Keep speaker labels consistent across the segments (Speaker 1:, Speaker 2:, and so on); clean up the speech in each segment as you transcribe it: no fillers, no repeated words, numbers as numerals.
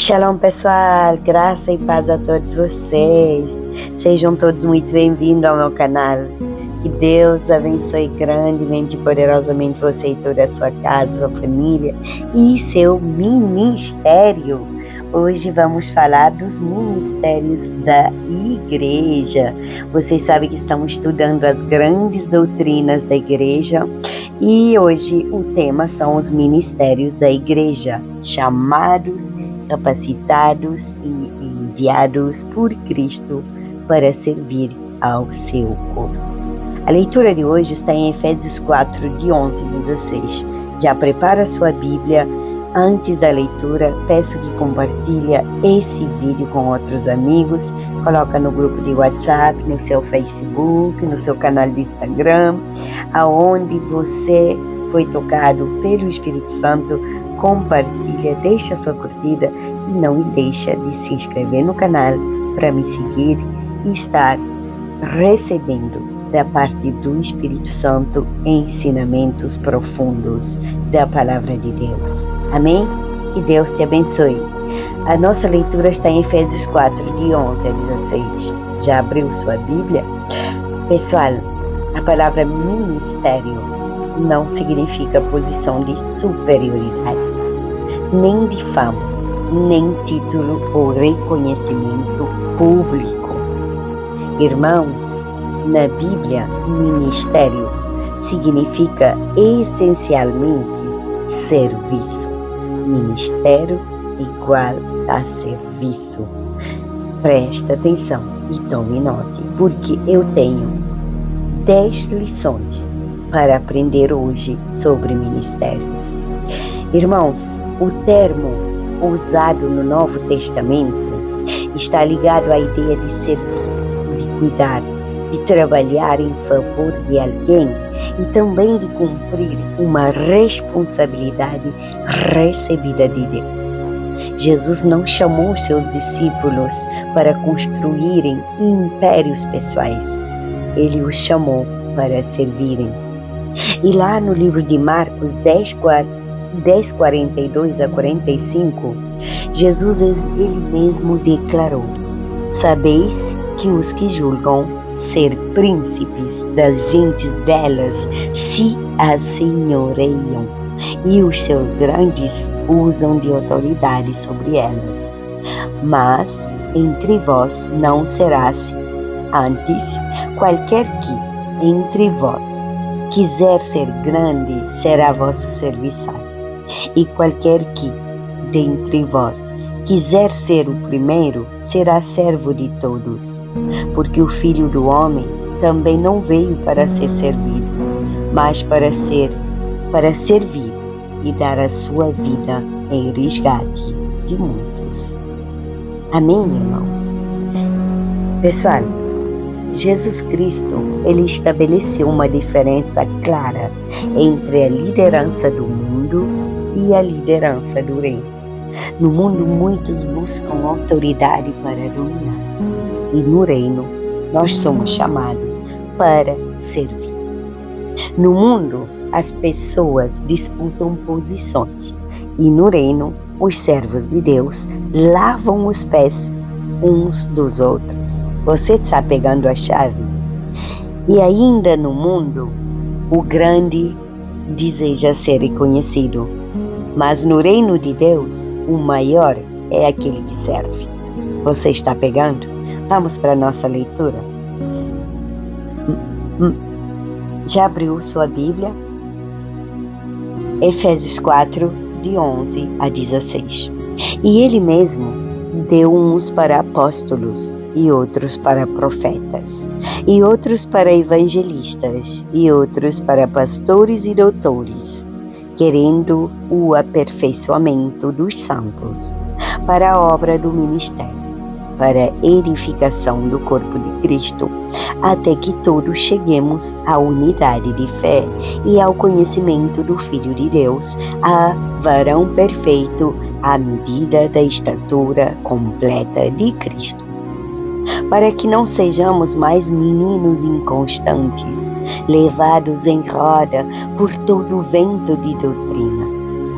Speaker 1: Shalom pessoal, graça e paz a todos vocês. Sejam todos muito bem-vindos ao meu canal. Que Deus abençoe grandemente e poderosamente você e toda a sua casa, sua família e seu ministério. Hoje vamos falar dos ministérios da igreja. Vocês sabem que estamos estudando as grandes doutrinas da igreja e hoje o tema são os ministérios da igreja, chamados, capacitados e enviados por Cristo para servir ao seu corpo. A leitura de hoje está em Efésios 4, de 11 a 16. Já prepara sua Bíblia. Antes da leitura, peço que compartilhe esse vídeo com outros amigos, coloca no grupo de WhatsApp, no seu Facebook, no seu canal de Instagram, aonde você foi tocado pelo Espírito Santo, compartilha, deixa sua curtida e não deixa de se inscrever no canal para me seguir e estar recebendo da parte do Espírito Santo ensinamentos profundos da Palavra de Deus. Amém? Que Deus te abençoe. A nossa leitura está em Efésios 4, de 11 a 16. Já abriu sua Bíblia? Pessoal, a palavra ministério não significa posição de superioridade, nem de fama, nem título ou reconhecimento público. Irmãos, na Bíblia, ministério significa essencialmente serviço. Ministério igual a serviço. Presta atenção e tome nota, porque eu tenho 10 lições para aprender hoje sobre ministérios. Irmãos, o termo usado no Novo Testamento está ligado à ideia de servir, de cuidar, de trabalhar em favor de alguém e também de cumprir uma responsabilidade recebida de Deus. Jesus não chamou seus discípulos para construírem impérios pessoais. Ele os chamou para servirem. E lá no livro de Marcos 10, 42 a 45, Jesus ele mesmo declarou: "Sabeis que os que julgam ser príncipes das gentes delas se assenhoreiam, e os seus grandes usam de autoridade sobre elas. Mas entre vós não será assim. Antes, qualquer que entre vós quiser ser grande, será vosso serviçal. E qualquer que dentre vós quiser ser o primeiro, será servo de todos. Porque o Filho do Homem também não veio para ser servido, mas para servir e dar a sua vida em resgate de muitos." Amém, irmãos? Pessoal, Jesus Cristo, ele estabeleceu uma diferença clara entre a liderança do mundo e a liderança do reino. No mundo, muitos buscam autoridade para dominar. E no reino, nós somos chamados para servir. No mundo, as pessoas disputam posições. E no reino, os servos de Deus lavam os pés uns dos outros. Você está pegando a chave? E ainda no mundo, o grande deseja ser reconhecido. Mas no reino de Deus, o maior é aquele que serve. Você está pegando? Vamos para a nossa leitura. Já abriu sua Bíblia? Efésios 4, de 11 a 16. E ele mesmo deu uns para apóstolos, e outros para profetas, e outros para evangelistas, e outros para pastores e doutores, querendo o aperfeiçoamento dos santos, para a obra do ministério, para a edificação do corpo de Cristo, até que todos cheguemos à unidade de fé e ao conhecimento do Filho de Deus, a varão perfeito, à medida da estatura completa de Cristo. Para que não sejamos mais meninos inconstantes, levados em roda por todo o vento de doutrina,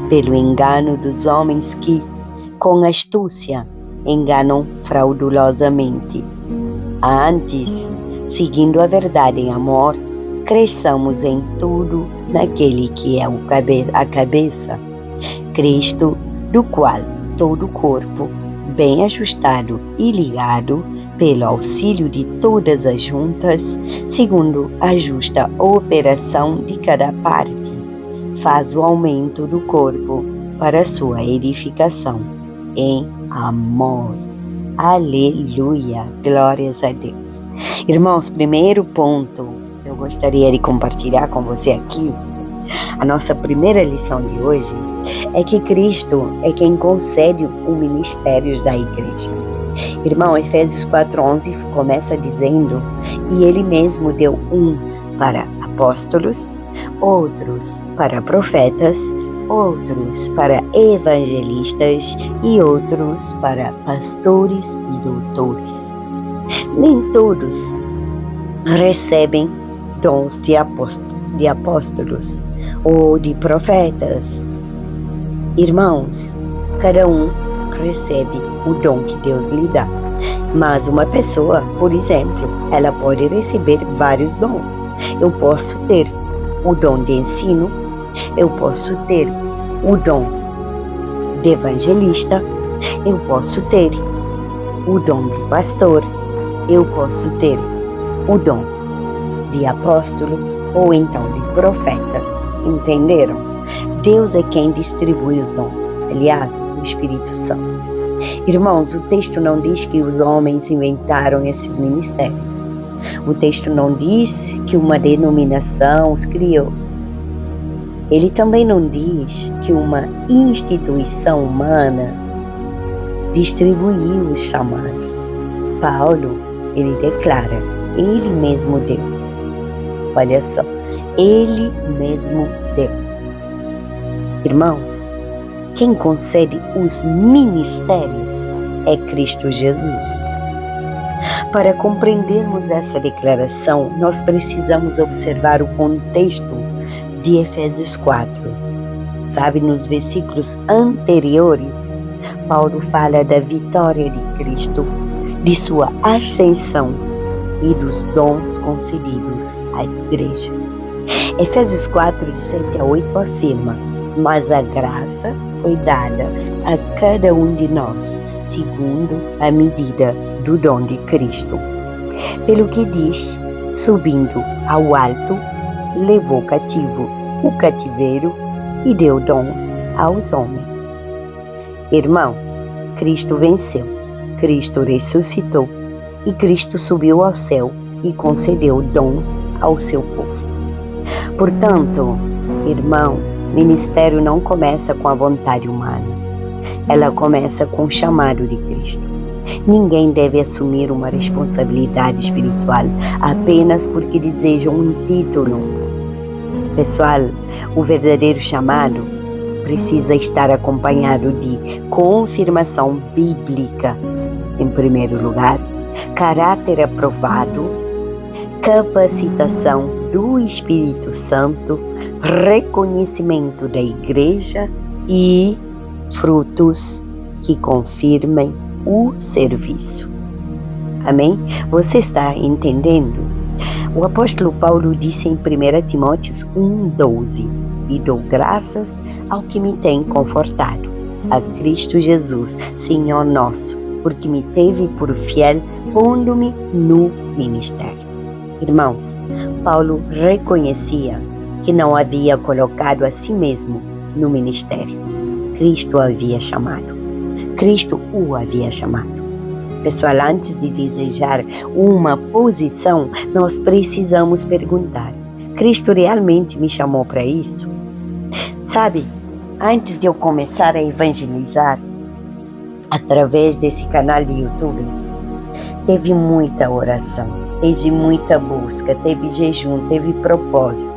Speaker 1: pelo engano dos homens que, com astúcia, enganam fraudulosamente. Antes, seguindo a verdade em amor, cresçamos em tudo naquele que é a cabeça, Cristo, do qual todo o corpo, bem ajustado e ligado, pelo auxílio de todas as juntas, segundo a justa operação de cada parte, faz o aumento do corpo para a sua edificação em amor. Aleluia! Glórias a Deus. Irmãos, primeiro ponto eu gostaria de compartilhar com você aqui, a nossa primeira lição de hoje, é que Cristo é quem concede o ministério da igreja. Irmão, Efésios 4:11 começa dizendo: e ele mesmo deu uns para apóstolos, outros para profetas, outros para evangelistas e outros para pastores e doutores. Nem todos recebem dons de apóstolos ou de profetas. Irmãos, cada um recebe o dom que Deus lhe dá. Mas uma pessoa, por exemplo, ela pode receber vários dons. Eu posso ter o dom de ensino, eu posso ter o dom de evangelista, eu posso ter o dom de pastor, eu posso ter o dom de apóstolo ou então de profetas. Entenderam? Deus é quem distribui os dons. Aliás, o Espírito Santo. Irmãos, o texto não diz que os homens inventaram esses ministérios. O texto não diz que uma denominação os criou. Ele também não diz que uma instituição humana distribuiu os chamados. Paulo, ele declara, ele mesmo deu. Olha só, ele mesmo deu. Irmãos, quem concede os ministérios é Cristo Jesus. Para compreendermos essa declaração, nós precisamos observar o contexto de Efésios 4. Sabe, nos versículos anteriores, Paulo fala da vitória de Cristo, de sua ascensão e dos dons concedidos à igreja. Efésios 4, de 7 a 8 afirma: mas a graça foi dada a cada um de nós, segundo a medida do dom de Cristo. Pelo que diz, subindo ao alto, levou cativo o cativeiro e deu dons aos homens. Irmãos, Cristo venceu, Cristo ressuscitou e Cristo subiu ao céu e concedeu dons ao seu povo. Portanto, irmãos, ministério não começa com a vontade humana. Ela começa com o chamado de Cristo. Ninguém deve assumir uma responsabilidade espiritual apenas porque deseja um título. Pessoal, o verdadeiro chamado precisa estar acompanhado de confirmação bíblica, em primeiro lugar, caráter aprovado, capacitação do Espírito Santo, reconhecimento da igreja e frutos que confirmem o serviço. Amém? Você está entendendo? O apóstolo Paulo disse em 1 Timóteo 1,12: e dou graças ao que me tem confortado, a Cristo Jesus, Senhor nosso, porque me teve por fiel, pondo-me no ministério. Irmãos, Paulo reconhecia que não havia colocado a si mesmo no ministério. Cristo o havia chamado. Cristo o havia chamado. Pessoal, antes de desejar uma posição, nós precisamos perguntar: Cristo realmente me chamou para isso? Sabe, antes de eu começar a evangelizar através desse canal de YouTube, teve muita oração, teve muita busca, teve jejum, teve propósito.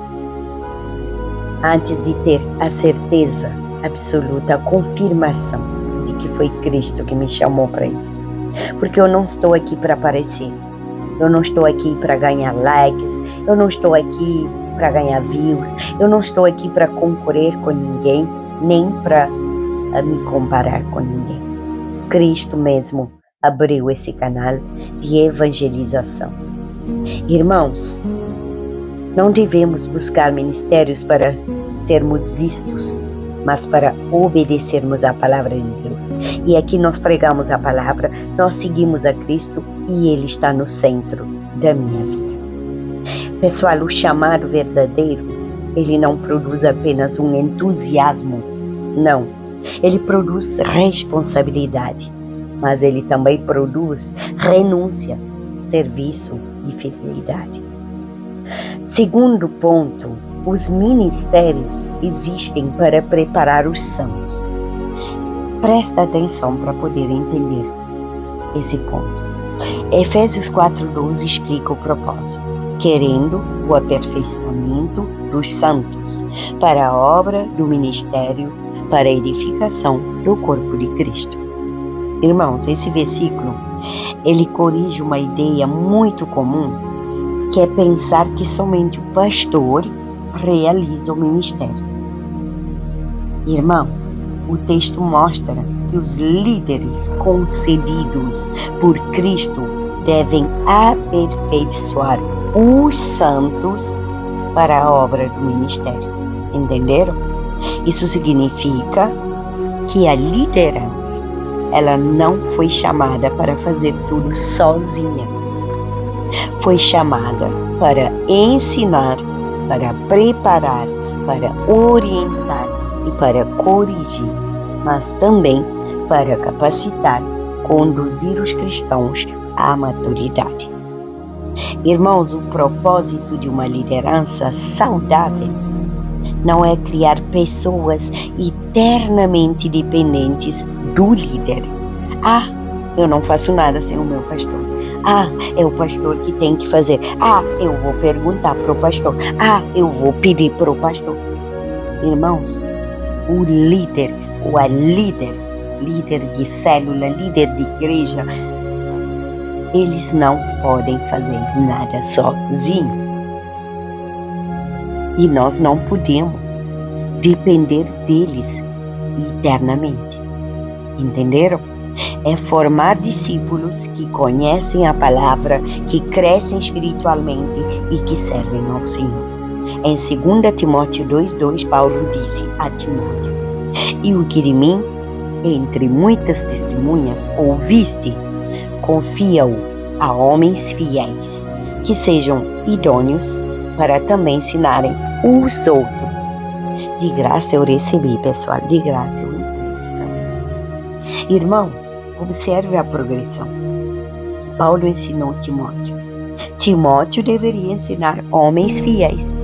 Speaker 1: Antes de ter a certeza absoluta, a confirmação de que foi Cristo que me chamou para isso. Porque eu não estou aqui para aparecer, eu não estou aqui para ganhar likes, eu não estou aqui para ganhar views, eu não estou aqui para concorrer com ninguém, nem para me comparar com ninguém. Cristo mesmo abriu esse canal de evangelização. Irmãos, não devemos buscar ministérios para sermos vistos, mas para obedecermos à palavra de Deus. E aqui nós pregamos a palavra, nós seguimos a Cristo e Ele está no centro da minha vida. Pessoal, o chamado verdadeiro, ele não produz apenas um entusiasmo, não. Ele produz responsabilidade, mas ele também produz renúncia, serviço e fidelidade. Segundo ponto, os ministérios existem para preparar os santos. Presta atenção para poder entender esse ponto. Efésios 4:12 explica o propósito, querendo o aperfeiçoamento dos santos para a obra do ministério, para a edificação do corpo de Cristo. Irmãos, esse versículo, ele corrige uma ideia muito comum, que é pensar que somente o pastor realiza o ministério. Irmãos, o texto mostra que os líderes concedidos por Cristo devem aperfeiçoar os santos para a obra do ministério. Entenderam? Isso significa que a liderança, ela não foi chamada para fazer tudo sozinha. Foi chamada para ensinar, para preparar, para orientar e para corrigir, mas também para capacitar, conduzir os cristãos à maturidade. Irmãos, o propósito de uma liderança saudável não é criar pessoas eternamente dependentes do líder. Eu não faço nada sem o meu pastor. É o pastor que tem que fazer. Eu vou perguntar para o pastor. Eu vou pedir para o pastor. Irmãos, o líder ou a líder de célula, líder de igreja, eles não podem fazer nada sozinhos. E nós não podemos depender deles eternamente. Entenderam? É formar discípulos que conhecem a palavra, que crescem espiritualmente e que servem ao Senhor. Em 2 Timóteo 2:2, Paulo disse a Timóteo: "E o que de mim, entre muitas testemunhas, ouviste, confia-o a homens fiéis, que sejam idôneos para também ensinarem os outros." De graça eu recebi, pessoal, de graça eu entrego para você. Irmãos, observe a progressão. Paulo ensinou Timóteo. Timóteo deveria ensinar homens fiéis.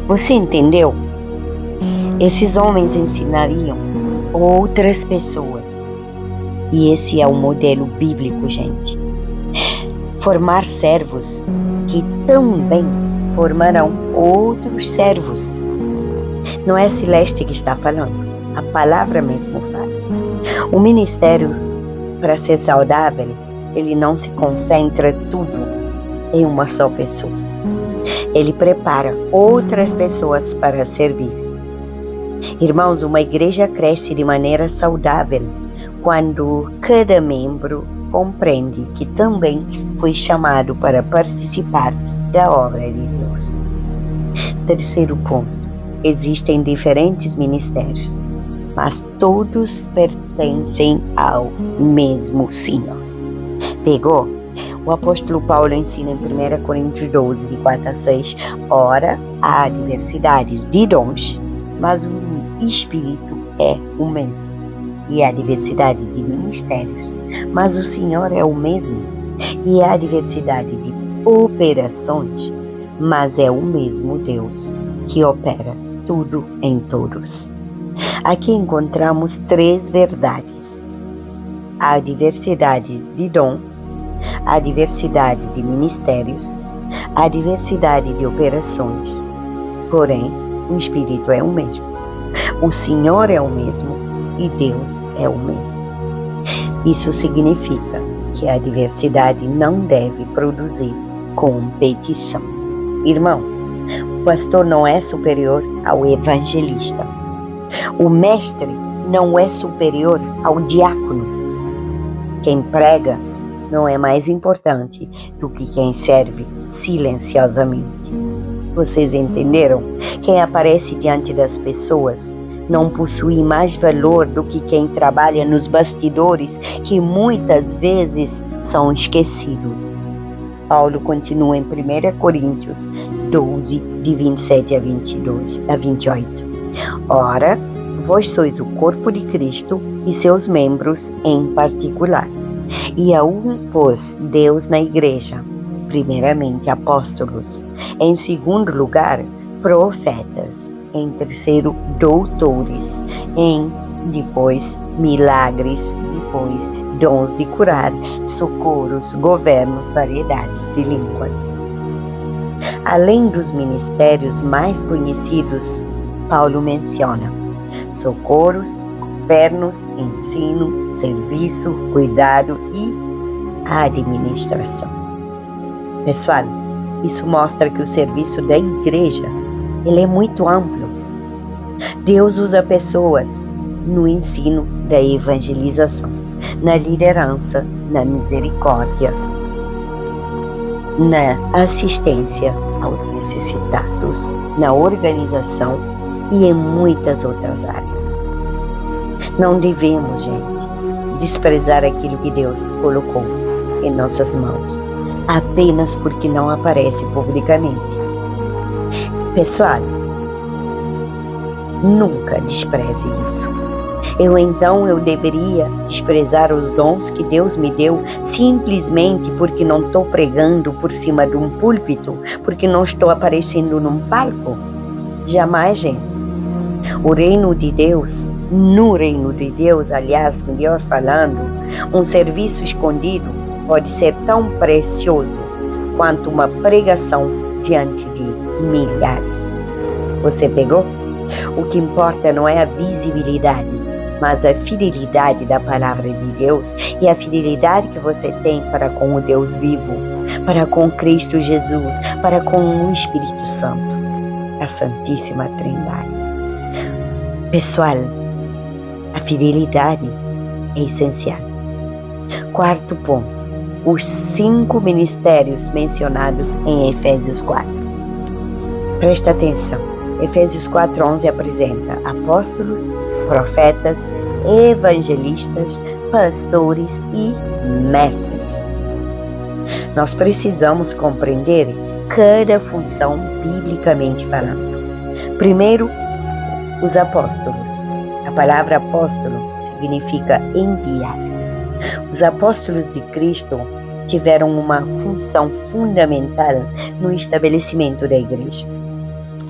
Speaker 1: Você entendeu? Esses homens ensinariam outras pessoas. E esse é o modelo bíblico, gente. Formar servos que também formarão outros servos. Não é Celeste que está falando, a palavra mesmo fala. O ministério, para ser saudável, ele não se concentra tudo em uma só pessoa. Ele prepara outras pessoas para servir. Irmãos, uma igreja cresce de maneira saudável quando cada membro compreende que também foi chamado para participar da obra de Deus. Terceiro ponto, existem diferentes ministérios, mas todos pertencem ao mesmo Senhor. Pegou? O apóstolo Paulo ensina em 1 Coríntios 12, de 4 a 6, ora, há diversidades de dons, mas o Espírito é o mesmo. E há diversidade de ministérios, mas o Senhor é o mesmo. E há diversidade de operações, mas é o mesmo Deus que opera tudo em todos. Aqui encontramos 3 verdades: a diversidade de dons, a diversidade de ministérios, a diversidade de operações. Porém, o Espírito é o mesmo. O Senhor é o mesmo e Deus é o mesmo. Isso significa que a diversidade não deve produzir competição. Irmãos, o pastor não é superior ao evangelista. O mestre não é superior ao diácono. Quem prega não é mais importante do que quem serve silenciosamente. Vocês entenderam? Quem aparece diante das pessoas não possui mais valor do que quem trabalha nos bastidores, que muitas vezes são esquecidos. Paulo continua em 1 Coríntios 12, de 27 a 28. Ora, vós sois o corpo de Cristo e seus membros em particular. E a um pôs Deus na igreja, primeiramente apóstolos, em segundo lugar profetas, em terceiro doutores, depois milagres, depois dons de curar, socorros, governos, variedades de línguas. Além dos ministérios mais conhecidos, Paulo menciona socorros, governos, ensino, serviço, cuidado e administração. Pessoal, isso mostra que o serviço da igreja, ele é muito amplo. Deus usa pessoas no ensino da evangelização, na liderança, na misericórdia, na assistência aos necessitados, na organização e em muitas outras áreas. Não devemos, gente, desprezar aquilo que Deus colocou em nossas mãos, apenas porque não aparece publicamente. Pessoal, nunca despreze isso. Eu deveria desprezar os dons que Deus me deu simplesmente porque não estou pregando por cima de um púlpito, porque não estou aparecendo num palco? Jamais, gente. No reino de Deus, aliás, melhor falando, um serviço escondido pode ser tão precioso quanto uma pregação diante de milhares. Você pegou? O que importa não é a visibilidade, mas a fidelidade da palavra de Deus e a fidelidade que você tem para com o Deus vivo, para com Cristo Jesus, para com o Espírito Santo, a Santíssima Trindade. Pessoal, a fidelidade é essencial. Quarto ponto, os 5 ministérios mencionados em Efésios 4. Presta atenção, Efésios 4:11 apresenta apóstolos, profetas, evangelistas, pastores e mestres. Nós precisamos compreender cada função biblicamente falando. Primeiro, os apóstolos. A palavra apóstolo significa enviar. Os apóstolos de Cristo tiveram uma função fundamental no estabelecimento da igreja.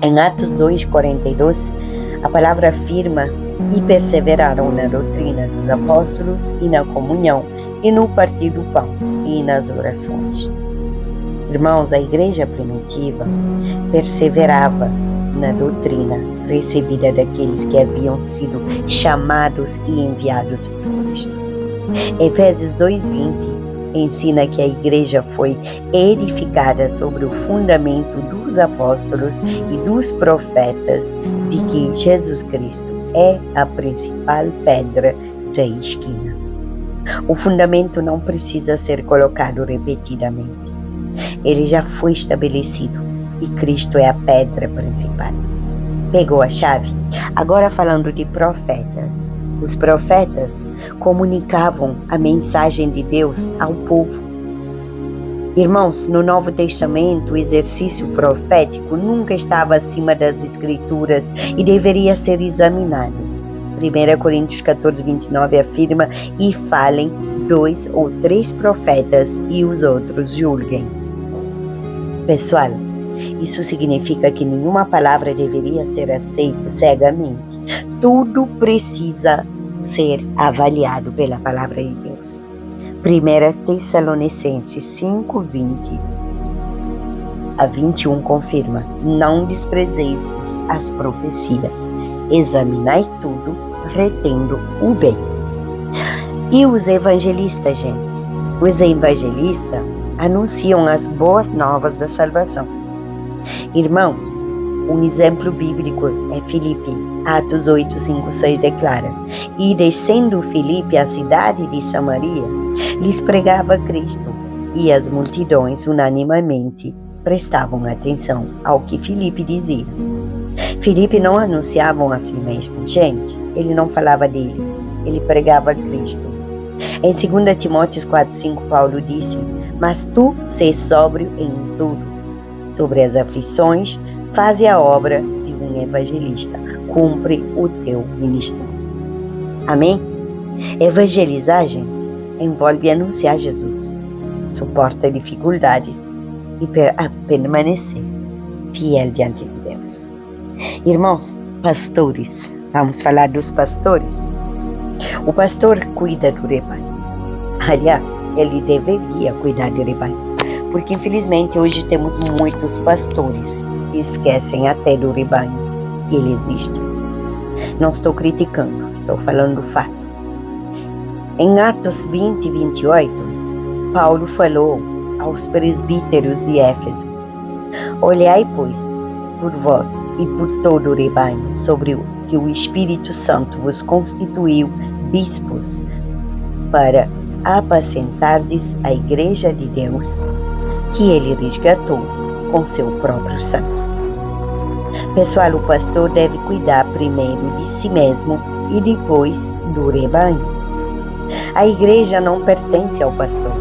Speaker 1: Em Atos 2:42, a palavra afirma: e perseveraram na doutrina dos apóstolos e na comunhão e no partir do pão e nas orações. Irmãos, a igreja primitiva perseverava na doutrina recebida daqueles que haviam sido chamados e enviados por Cristo. Efésios 2:20 ensina que a igreja foi edificada sobre o fundamento dos apóstolos e dos profetas, de que Jesus Cristo é a principal pedra da esquina. O fundamento não precisa ser colocado repetidamente. Ele já foi estabelecido e Cristo é a pedra principal. Pegou a chave? Agora falando de profetas. Os profetas comunicavam a mensagem de Deus ao povo. Irmãos, no Novo Testamento, o exercício profético nunca estava acima das Escrituras e deveria ser examinado. 1 Coríntios 14:29 afirma: e falem 2 ou 3 profetas e os outros julguem. Pessoal, isso significa que nenhuma palavra deveria ser aceita cegamente. Tudo precisa ser avaliado pela palavra de Deus. 1 Tessalonicenses 5:20 a 21 confirma: não desprezeis as profecias, examinai tudo, retendo o bem. E os evangelistas, gente? Os evangelistas anunciam as boas novas da salvação. Irmãos, Um exemplo bíblico é Filipe. Atos 8, 5, 6 declara: E descendo Filipe à cidade de Samaria, lhes pregava Cristo, e as multidões unanimemente prestavam atenção ao que Filipe dizia. Filipe não anunciava a si mesmo, gente, ele não falava dele, ele pregava Cristo. Em 2 Timóteo 4, 5, Paulo disse: Mas tu sês sóbrio em tudo. Sobre as aflições, faze a obra de um evangelista, cumpre o teu ministério. Amém? Evangelizar, gente, envolve anunciar Jesus, suporta dificuldades e permanecer fiel diante de Deus. Irmãos, pastores, vamos falar dos pastores. O pastor cuida do rebanho. Aliás, ele deveria cuidar do rebanho, porque infelizmente hoje temos muitos pastores que esquecem até do rebanho que ele existe. Não estou criticando, estou falando do fato. Em Atos 20 e 28, Paulo falou aos presbíteros de Éfeso: Olhai, pois, por vós e por todo o rebanho, sobre o que o Espírito Santo vos constituiu bispos, para apacentardes a igreja de Deus, que ele resgatou com seu próprio sangue. Pessoal, o pastor deve cuidar primeiro de si mesmo e depois do rebanho. A igreja não pertence ao pastor,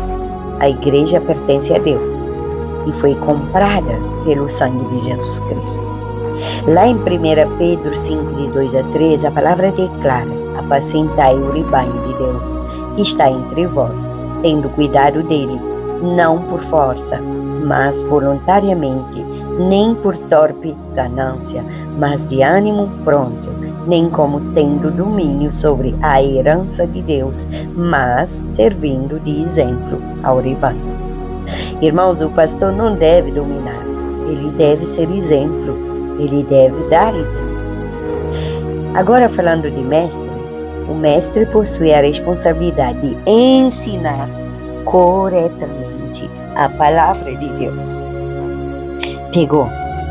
Speaker 1: a igreja pertence a Deus e foi comprada pelo sangue de Jesus Cristo. Lá em 1 Pedro 5, de 2 a 3, a palavra declara: apacentai o rebanho de Deus, que está entre vós, tendo cuidado dele, não por força, mas voluntariamente, nem por torpe ganância, mas de ânimo pronto, nem como tendo domínio sobre a herança de Deus, mas servindo de exemplo ao rebanho. Irmãos, o pastor não deve dominar, ele deve ser exemplo, ele deve dar exemplo. Agora, falando de mestres, o mestre possui a responsabilidade de ensinar corretamente a palavra de Deus. Pegou?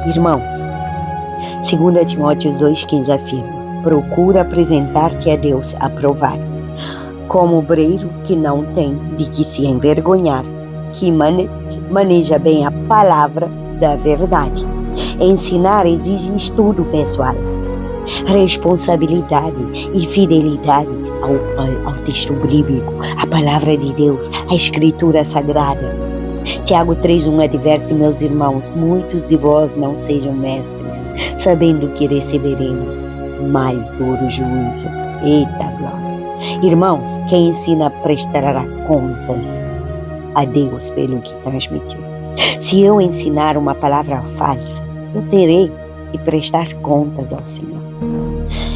Speaker 1: Irmãos, 2 Timóteo 2,15 afirma: procura apresentar-te a Deus aprovado, como obreiro que não tem de que se envergonhar, que maneja bem a palavra da verdade. Ensinar exige estudo pessoal, responsabilidade e fidelidade ao texto bíblico, à palavra de Deus, à escritura sagrada. Tiago 3,1 adverte: meus irmãos, muitos de vós não sejam mestres, sabendo que receberemos mais duro juízo. Eita glória! Irmãos, quem ensina prestará contas a Deus pelo que transmitiu. Se eu ensinar uma palavra falsa, eu terei que prestar contas ao Senhor.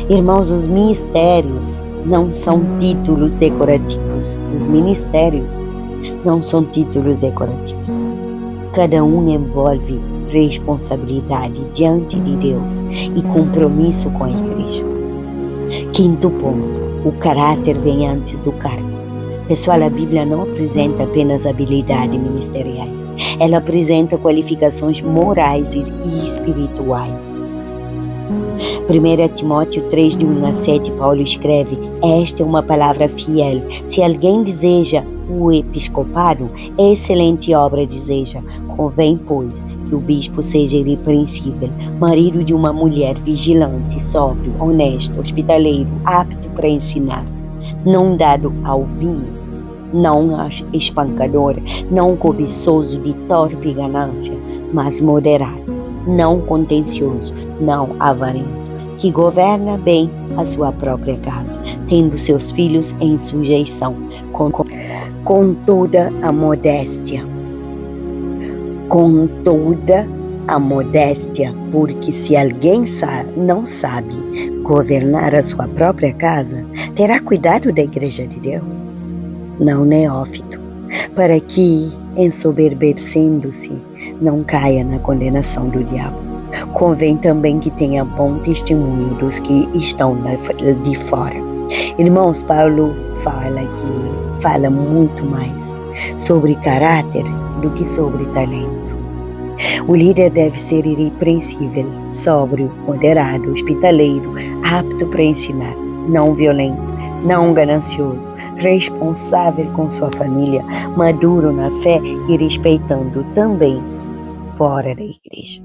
Speaker 1: Irmãos, os ministérios não são títulos decorativos. Os ministérios não são títulos decorativos. Cada um envolve responsabilidade diante de Deus e compromisso com a igreja. Quinto ponto: o caráter vem antes do cargo. Pessoal, a Bíblia não apresenta apenas habilidades ministeriais. Ela apresenta qualificações morais e espirituais. 1 Timóteo 3, de 1 a 7, Paulo escreve: esta é uma palavra fiel. Se alguém deseja o episcopado, excelente obra deseja. Convém, pois, que o bispo seja irrepreensível, marido de uma mulher vigilante, sóbrio, honesto, hospitaleiro, apto para ensinar, não dado ao vinho, não espancador, não cobiçoso de torpe ganância, mas moderado, não contencioso, não avarento, que governa bem a sua própria casa, tendo seus filhos em sujeição, com toda a modéstia. Com toda a modéstia, porque se alguém não sabe governar a sua própria casa, terá cuidado da igreja de Deus, não neófito, para que, ensoberbecendo-se, não caia na condenação do diabo. Convém também que tenha bom testemunho dos que estão de fora. Irmãos, Paulo fala muito mais sobre caráter do que sobre talento. O líder deve ser irrepreensível, sóbrio, moderado, hospitaleiro, apto para ensinar, não violento, não ganancioso, responsável com sua família, maduro na fé e respeitando também fora da igreja.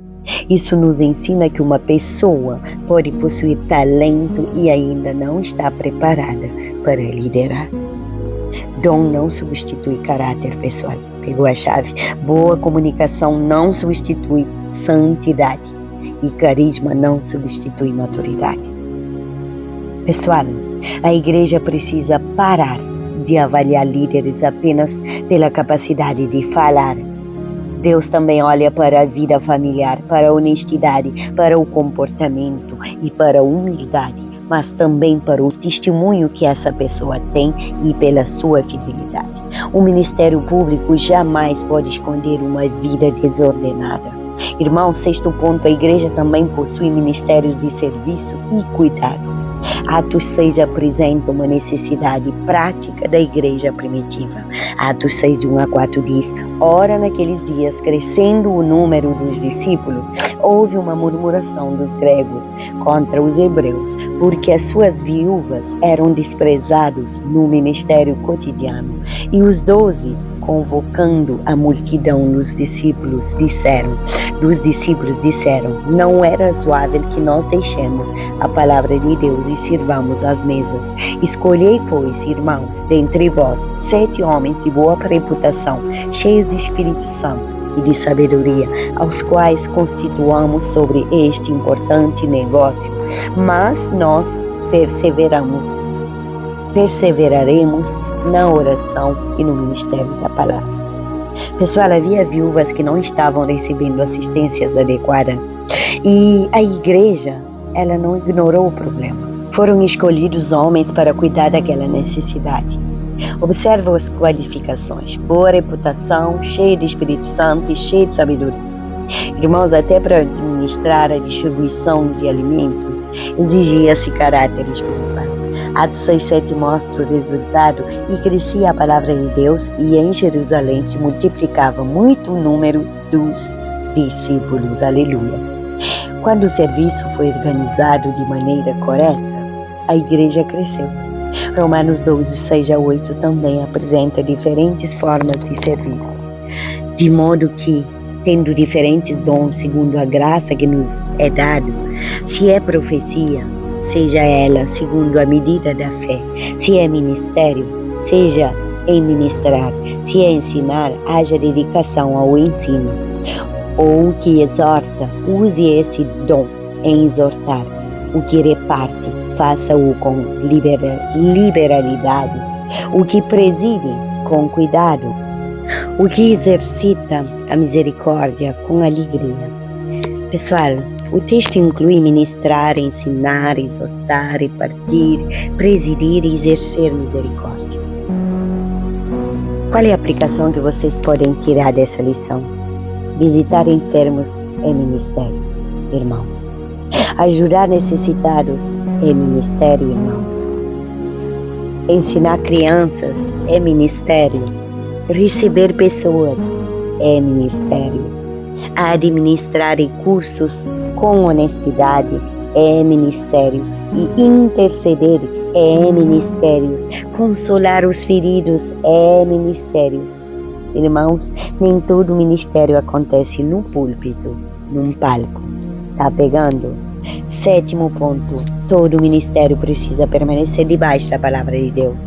Speaker 1: Isso nos ensina que uma pessoa pode possuir talento e ainda não está preparada para liderar. Dom não substitui caráter pessoal. Pegou a chave? Boa comunicação não substitui santidade. E carisma não substitui maturidade. Pessoal, a igreja precisa parar de avaliar líderes apenas pela capacidade de falar. Deus também olha para a vida familiar, para a honestidade, para o comportamento e para a humildade, mas também para o testemunho que essa pessoa tem e pela sua fidelidade. O ministério público jamais pode esconder uma vida desordenada. Irmão, sexto ponto, a igreja também possui ministérios de serviço e cuidado. Atos 6 apresenta uma necessidade prática da igreja primitiva. Atos 6, de 1 a 4 diz: ora, naqueles dias, crescendo o número dos discípulos, houve uma murmuração dos gregos contra os hebreus, porque as suas viúvas eram desprezados no ministério cotidiano. E os 12, convocando a multidão dos discípulos, disseram: não é razoável que nós deixemos a palavra de Deus e sirvamos as mesas. Escolhei, pois, irmãos, dentre vós 7 homens de boa reputação, cheios de Espírito Santo e de sabedoria, aos quais constituamos sobre este importante negócio. Mas nós perseveraremos na oração e no ministério da palavra. Pessoal, havia viúvas que não estavam recebendo assistências adequadas e a igreja, ela não ignorou o problema. Foram escolhidos homens para cuidar daquela necessidade. Observa as qualificações: boa reputação, cheio de Espírito Santo e cheio de sabedoria. Irmãos, até para administrar a distribuição de alimentos, exigia-se caráter espiritual. Atos 6:7 mostra o resultado: e crescia a palavra de Deus, e em Jerusalém se multiplicava muito o número dos discípulos. Aleluia! Quando o serviço foi organizado de maneira correta, a igreja cresceu. Romanos 12, 6 a 8 também apresenta diferentes formas de servir, de modo que, tendo diferentes dons segundo a graça que nos é dado, se é profecia, seja ela segundo a medida da fé; se é ministério, seja em ministrar; se é ensinar, haja dedicação ao ensino; ou o que exorta, use esse dom em exortar; o que reparte, faça-o com liberalidade; o que preside, com cuidado; o que exercita a misericórdia, com alegria. Pessoal, o texto inclui ministrar, ensinar, exortar, repartir, presidir e exercer misericórdia. Qual é a aplicação que vocês podem tirar dessa lição? Visitar enfermos é ministério, irmãos. Ajudar necessitados é ministério, irmãos. Ensinar crianças é ministério. Receber pessoas é ministério. Administrar recursos com honestidade é ministério. E interceder é ministérios. Consolar os feridos é ministérios. Irmãos, nem todo ministério acontece no púlpito, num palco. Tá pegando? Sétimo ponto: todo ministério precisa permanecer debaixo da palavra de Deus.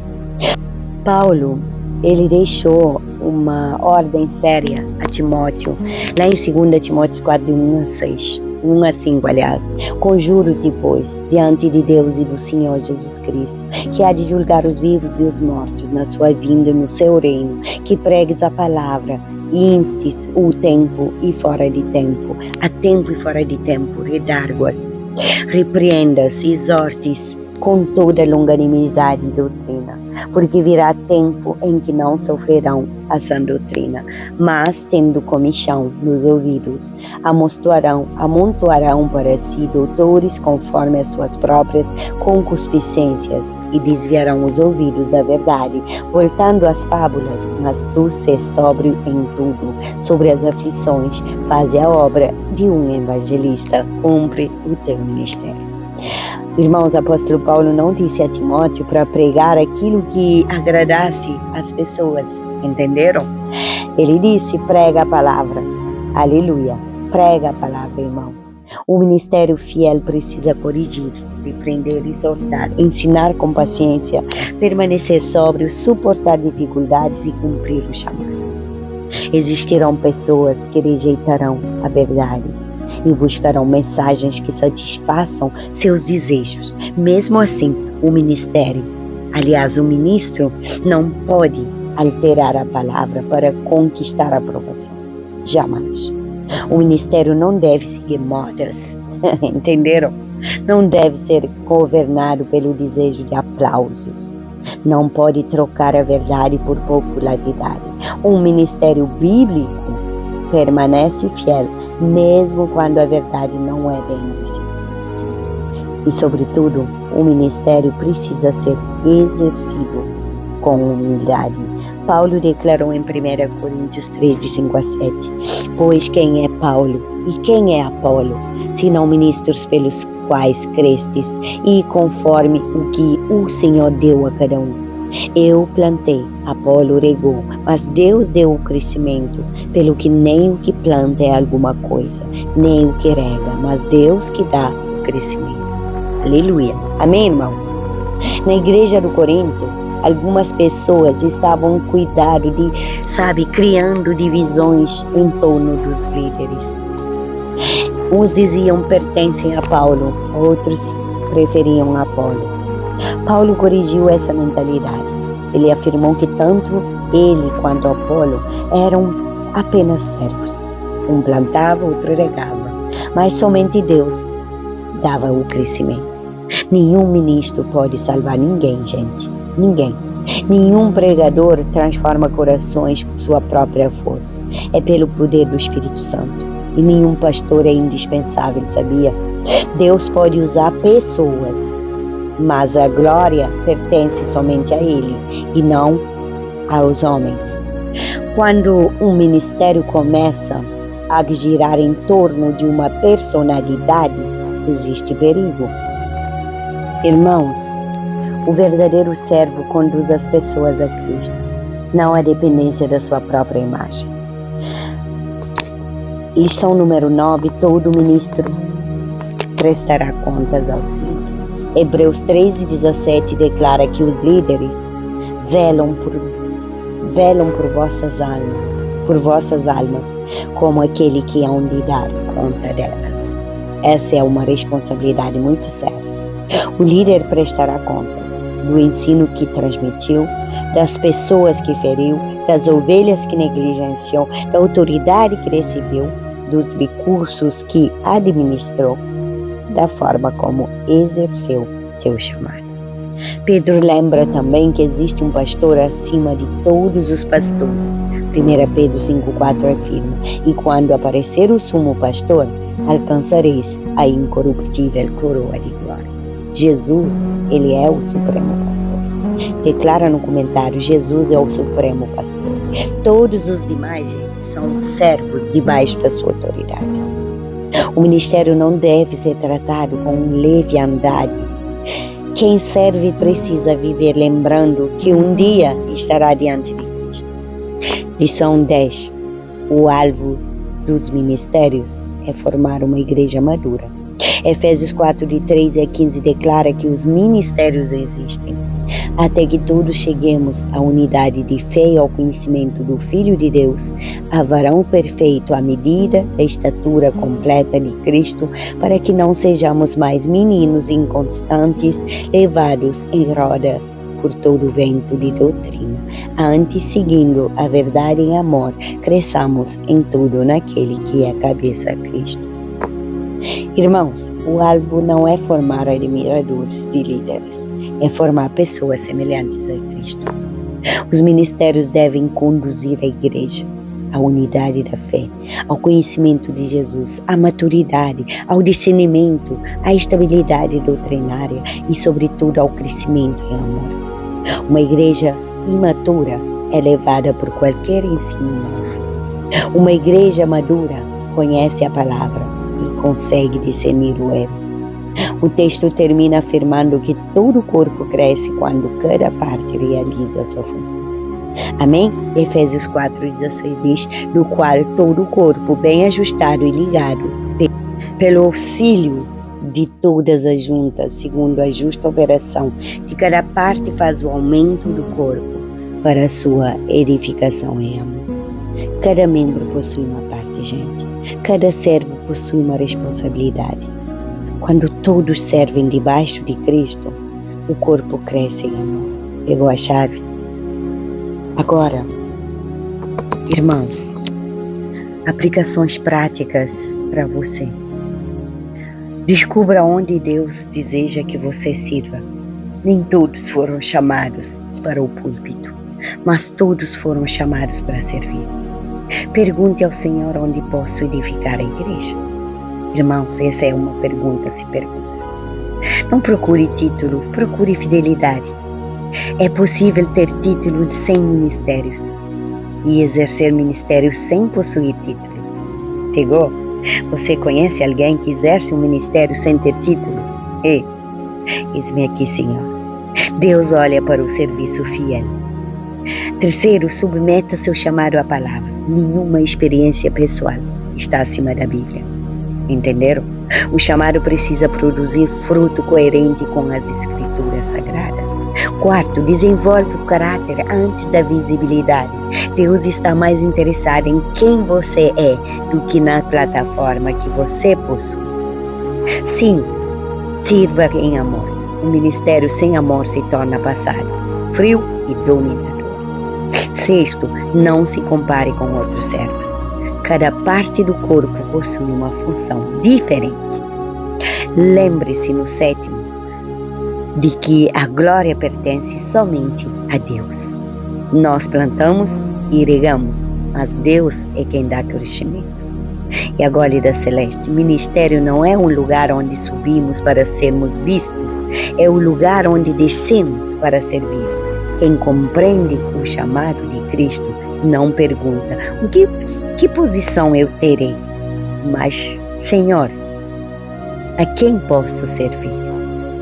Speaker 1: Paulo, ele deixou uma ordem séria a Timóteo, lá em 2 Timóteo 4, de 1 a 6. 1 a 5, aliás. Conjuro-te, pois, diante de Deus e do Senhor Jesus Cristo, que há de julgar os vivos e os mortos na sua vinda no seu reino, que pregues a palavra, instes o tempo e fora de tempo, a tempo e fora de tempo, redarguas, repreendas, exortes com toda longanimidade e doutrina, porque virá tempo em que não sofrerão a sã doutrina, mas, tendo comichão nos ouvidos, amontoarão para si doutores conforme as suas próprias concupiscências e desviarão os ouvidos da verdade, voltando às fábulas. Mas tu sê sóbrio em tudo, sobre as aflições, faze a obra de um evangelista, cumpre o teu ministério. Irmãos, o apóstolo Paulo não disse a Timóteo para pregar aquilo que agradasse as pessoas, entenderam? Ele disse, prega a palavra, aleluia, prega a palavra, irmãos. O ministério fiel precisa corrigir, repreender, exortar, ensinar com paciência, permanecer sóbrio, suportar dificuldades e cumprir o chamado. Existirão pessoas que rejeitarão a verdade e buscarão mensagens que satisfaçam seus desejos. Mesmo assim, o ministério, aliás, o ministro, não pode alterar a palavra para conquistar a aprovação. Jamais. O ministério não deve seguir modas, entenderam? Não deve ser governado pelo desejo de aplausos. Não pode trocar a verdade por popularidade. Um ministério bíblico permanece fiel, mesmo quando a verdade não é bem dizida. E, sobretudo, o ministério precisa ser exercido com humildade. Paulo declarou em 1 Coríntios 3, de 5 a 7, pois quem é Paulo e quem é Apolo, senão ministros pelos quais crestes, e conforme o que o Senhor deu a cada um. Eu plantei, Apolo regou, mas Deus deu o crescimento, pelo que nem o que planta é alguma coisa, nem o que rega, mas Deus que dá o crescimento. Aleluia. Amém, irmãos? Na igreja do Corinto, algumas pessoas estavam cuidando criando divisões em torno dos líderes. Uns diziam pertencem a Paulo, outros preferiam Apolo. Paulo corrigiu essa mentalidade. Ele afirmou que tanto ele quanto Apolo eram apenas servos. Um plantava, outro regava, mas somente Deus dava o crescimento. Nenhum ministro pode salvar ninguém, gente. Ninguém. Nenhum pregador transforma corações por sua própria força. É pelo poder do Espírito Santo. E nenhum pastor é indispensável, sabia? Deus pode usar pessoas, mas a glória pertence somente a Ele e não aos homens. Quando um ministério começa a girar em torno de uma personalidade, existe perigo. Irmãos, o verdadeiro servo conduz as pessoas a Cristo, não a dependência da sua própria imagem. Lição número 9, todo ministro prestará contas ao Senhor. Hebreus 13:17 declara que os líderes velam por vossas almas, como aquele que hão de dar conta delas. Essa é uma responsabilidade muito séria. O líder prestará contas do ensino que transmitiu, das pessoas que feriu, das ovelhas que negligenciou, da autoridade que recebeu, dos recursos que administrou, da forma como exerceu seu chamado. Pedro lembra também que existe um pastor acima de todos os pastores. 1 Pedro 5,4 afirma, e quando aparecer o sumo pastor, alcançareis a incorruptível coroa de glória. Jesus, ele é o supremo pastor. Declara no comentário, Jesus é o supremo pastor. Todos os demais, gente, são servos debaixo da sua autoridade. O ministério não deve ser tratado com leviandade. Quem serve precisa viver lembrando que um dia estará diante de Cristo. Lição 10. O alvo dos ministérios é formar uma igreja madura. Efésios 4, de 13 a 15 declara que os ministérios existem, até que todos cheguemos à unidade de fé e ao conhecimento do Filho de Deus, a varão perfeito à medida da estatura completa de Cristo, para que não sejamos mais meninos inconstantes, levados em roda por todo vento de doutrina. Antes, seguindo a verdade em amor, cresçamos em tudo naquele que é a cabeça, Cristo. Irmãos, o alvo não é formar admiradores de líderes, é formar pessoas semelhantes a Cristo. Os ministérios devem conduzir a igreja à unidade da fé, ao conhecimento de Jesus, à maturidade, ao discernimento, à estabilidade doutrinária e, sobretudo, ao crescimento em amor. Uma igreja imatura é levada por qualquer ensino novo. Uma igreja madura conhece a palavra e consegue discernir o erro. O texto termina afirmando que todo o corpo cresce quando cada parte realiza a sua função. Amém? Efésios 4,16 diz, no qual todo o corpo bem ajustado e ligado pelo auxílio de todas as juntas, segundo a justa operação de cada parte, faz o aumento do corpo para a sua edificação em amor. Cada membro possui uma parte, gente. Cada servo possui uma responsabilidade. Quando todos servem debaixo de Cristo, o corpo cresce em amor. Pegou a chave? Agora, irmãos, aplicações práticas para você. Descubra onde Deus deseja que você sirva. Nem todos foram chamados para o púlpito, mas todos foram chamados para servir. Pergunte ao Senhor onde posso edificar a igreja. Irmãos, essa é uma pergunta a se perguntar. Não procure título, procure fidelidade. É possível ter título sem ministérios e exercer ministérios sem possuir títulos. Pegou? Você conhece alguém que exerce um ministério sem ter títulos? Eis-me aqui, Senhor. Deus olha para o serviço fiel. Terceiro, submeta seu chamado à palavra. Nenhuma experiência pessoal está acima da Bíblia. Entenderam? O chamado precisa produzir fruto coerente com as Escrituras Sagradas. Quarto, desenvolve o caráter antes da visibilidade. Deus está mais interessado em quem você é do que na plataforma que você possui. Cinco, sirva em amor. O ministério sem amor se torna passado, frio e dominador. Sexto, não se compare com outros servos. Cada parte do corpo possui uma função diferente. Lembre-se no sétimo de que a glória pertence somente a Deus. Nós plantamos e regamos, mas Deus é quem dá crescimento. E a Gólida Celeste, ministério não é um lugar onde subimos para sermos vistos, é o lugar onde descemos para servir. Quem compreende o chamado de Cristo não pergunta que posição eu terei, mas, Senhor, a quem posso servir?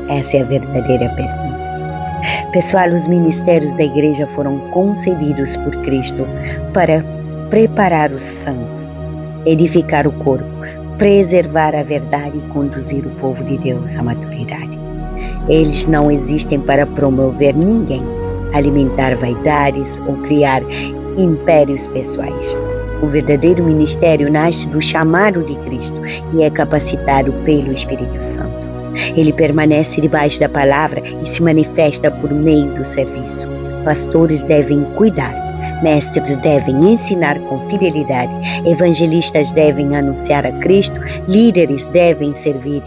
Speaker 1: Essa é a verdadeira pergunta. Pessoal, os ministérios da igreja foram concebidos por Cristo para preparar os santos, edificar o corpo, preservar a verdade e conduzir o povo de Deus à maturidade. Eles não existem para promover ninguém, alimentar vaidades ou criar impérios pessoais. O verdadeiro ministério nasce do chamado de Cristo e é capacitado pelo Espírito Santo. Ele permanece debaixo da palavra e se manifesta por meio do serviço. Pastores devem cuidar, mestres devem ensinar com fidelidade, evangelistas devem anunciar a Cristo, líderes devem servir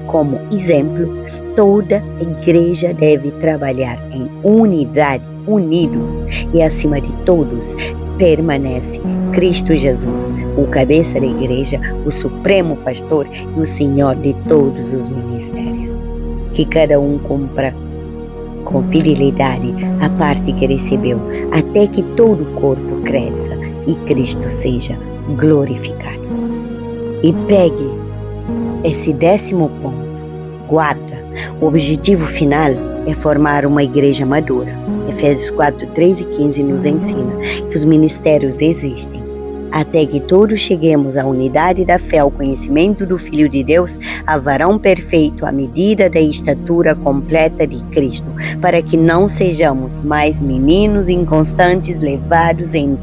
Speaker 1: como exemplo. Toda a igreja deve trabalhar em unidade, unidos, e acima de todos permanece Cristo Jesus, o cabeça da igreja, o supremo pastor e o Senhor de todos os ministérios. Que cada um cumpra com fidelidade a parte que recebeu, até que todo o corpo cresça e Cristo seja glorificado. E pegue esse 10º ponto, guarda. O objetivo final é formar uma igreja madura. Efésios 4, 13 e 15 nos ensina que os ministérios existem até que todos cheguemos à unidade da fé, ao conhecimento do Filho de Deus, a varão perfeito, à medida da estatura completa de Cristo, para que não sejamos mais meninos inconstantes, levados em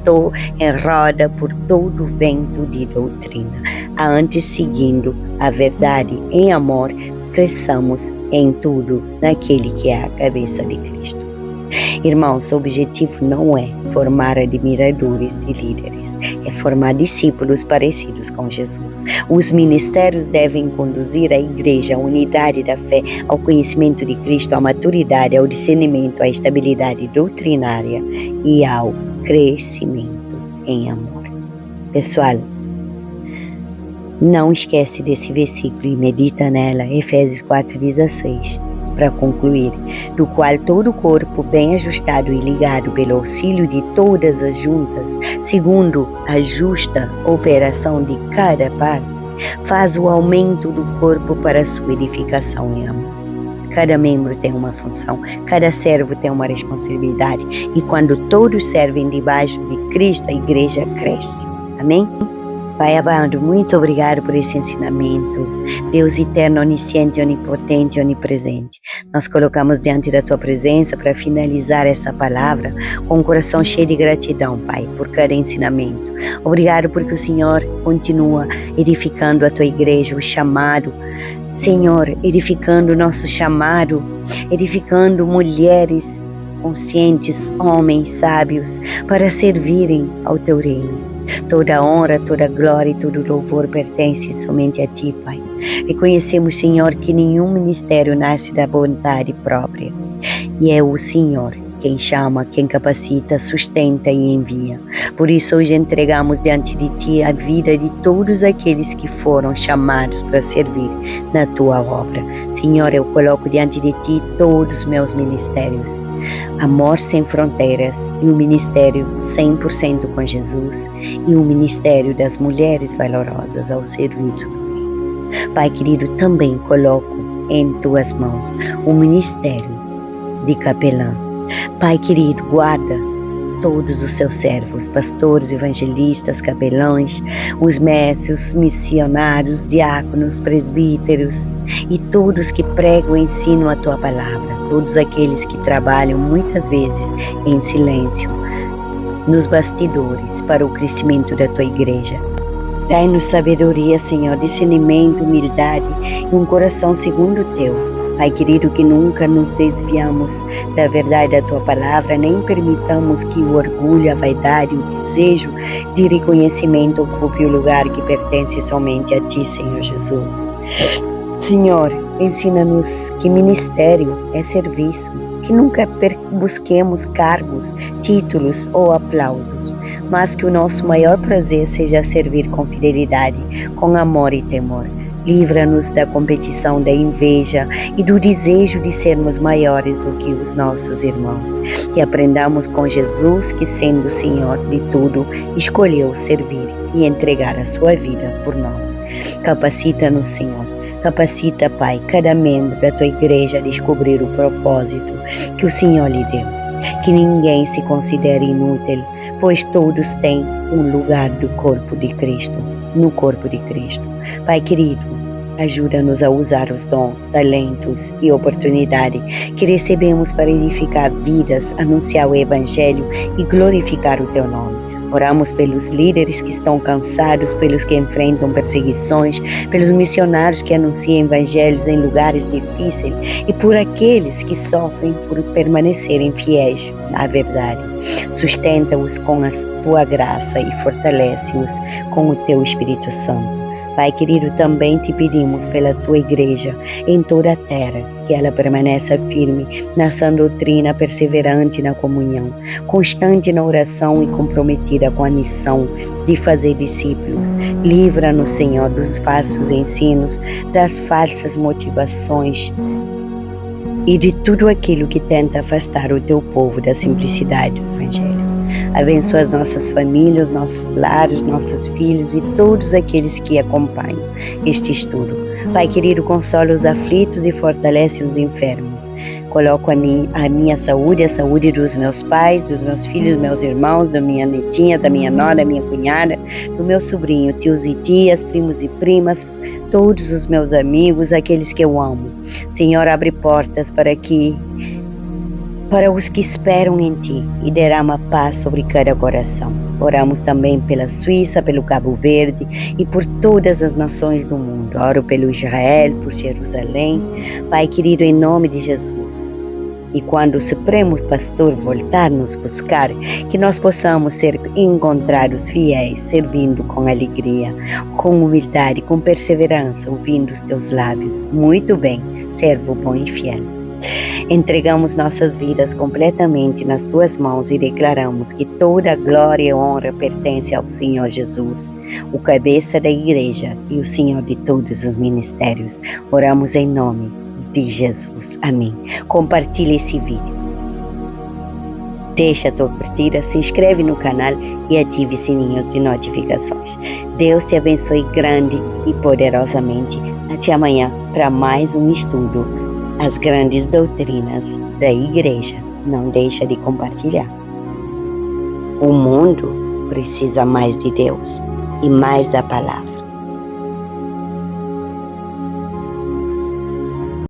Speaker 1: roda por todo vento de doutrina, antes seguindo a verdade em amor, cresçamos em tudo naquele que é a cabeça de Cristo. Irmãos, o objetivo não é formar admiradores de líderes, é formar discípulos parecidos com Jesus. Os ministérios devem conduzir a igreja à unidade da fé, ao conhecimento de Cristo, à maturidade, ao discernimento, à estabilidade doutrinária e ao crescimento em amor. Pessoal, não esquece desse versículo e medita nela, Efésios 4,16, para concluir, do qual todo o corpo bem ajustado e ligado pelo auxílio de todas as juntas, segundo a justa operação de cada parte, faz o aumento do corpo para a sua edificação em amor. Cada membro tem uma função, cada servo tem uma responsabilidade, e quando todos servem debaixo de Cristo, a igreja cresce. Amém? Pai amado, muito obrigado por esse ensinamento. Deus eterno, onisciente, onipotente, onipresente. Nós colocamos diante da Tua presença para finalizar essa palavra com um coração cheio de gratidão, Pai, por cada ensinamento. Obrigado porque o Senhor continua edificando a Tua igreja, o chamado. Senhor, edificando o nosso chamado, edificando mulheres conscientes, homens sábios, para servirem ao Teu reino. Toda honra, toda glória e todo louvor pertence somente a Ti, Pai. Reconhecemos, Senhor, que nenhum ministério nasce da vontade própria. E é o Senhor quem chama, quem capacita, sustenta e envia. Por isso hoje entregamos diante de Ti a vida de todos aqueles que foram chamados para servir na Tua obra. Senhor, eu coloco diante de Ti todos os meus ministérios. Amor Sem Fronteiras e o Ministério 100% com Jesus e o Ministério das Mulheres Valorosas ao serviço do Reino. Pai querido, também coloco em Tuas mãos o Ministério de Capelã. Pai querido, guarda todos os Seus servos, pastores, evangelistas, capelães, os mestres, os missionários, diáconos, presbíteros e todos que pregam e ensinam a Tua palavra, todos aqueles que trabalham muitas vezes em silêncio, nos bastidores para o crescimento da Tua igreja. Dai-nos sabedoria, Senhor, discernimento, humildade e um coração segundo o Teu. Pai querido, que nunca nos desviamos da verdade da Tua palavra, nem permitamos que o orgulho, a vaidade, o desejo de reconhecimento ocupe o lugar que pertence somente a Ti, Senhor Jesus. Senhor, ensina-nos que ministério é serviço, que nunca busquemos cargos, títulos ou aplausos, mas que o nosso maior prazer seja servir com fidelidade, com amor e temor. Livra-nos da competição, da inveja e do desejo de sermos maiores do que os nossos irmãos. Que aprendamos com Jesus que, sendo o Senhor de tudo, escolheu servir e entregar a sua vida por nós. Capacita-nos, Senhor. Capacita, Pai, cada membro da Tua igreja a descobrir o propósito que o Senhor lhe deu. Que ninguém se considere inútil, pois todos têm um lugar do corpo de Cristo, no corpo de Cristo. Pai querido, ajuda-nos a usar os dons, talentos e oportunidade que recebemos para edificar vidas, anunciar o Evangelho e glorificar o Teu nome. Oramos pelos líderes que estão cansados, pelos que enfrentam perseguições, pelos missionários que anunciam evangelhos em lugares difíceis e por aqueles que sofrem por permanecerem fiéis à verdade. Sustenta-os com a Tua graça e fortalece-os com o Teu Espírito Santo. Pai querido, também Te pedimos pela Tua igreja em toda a terra, que ela permaneça firme na sã doutrina, perseverante na comunhão, constante na oração e comprometida com a missão de fazer discípulos. Livra-nos, Senhor, dos falsos ensinos, das falsas motivações e de tudo aquilo que tenta afastar o Teu povo da simplicidade do Evangelho. Abençoa as nossas famílias, nossos lares, nossos filhos e todos aqueles que acompanham este estudo. Pai querido, consola os aflitos e fortalece os enfermos. Coloco a minha saúde, a saúde dos meus pais, dos meus filhos, dos meus irmãos, da minha netinha, da minha nora, da minha cunhada, do meu sobrinho, tios e tias, primos e primas, todos os meus amigos, aqueles que eu amo. Senhor, abre portas para os que esperam em Ti e derrama paz sobre cada coração. Oramos também pela Suíça, pelo Cabo Verde e por todas as nações do mundo. Oro pelo Israel, por Jerusalém. Pai querido, em nome de Jesus, E quando o Supremo Pastor voltar nos buscar, que nós possamos ser encontrados fiéis, servindo com alegria, com humildade, com perseverança, ouvindo os teus lábios. Muito bem, servo bom e fiel. Entregamos nossas vidas completamente nas tuas mãos e declaramos que toda glória e honra pertence ao Senhor Jesus, o cabeça da igreja e o Senhor de todos os ministérios. Oramos em nome de Jesus. Amém. Compartilhe esse vídeo. Deixa a tua curtida, se inscreve no canal e ative sininhos de notificações. Deus te abençoe grande e poderosamente. Até amanhã para mais um estudo. As grandes doutrinas da igreja. Não deixa de compartilhar. O mundo precisa mais de Deus e mais da palavra.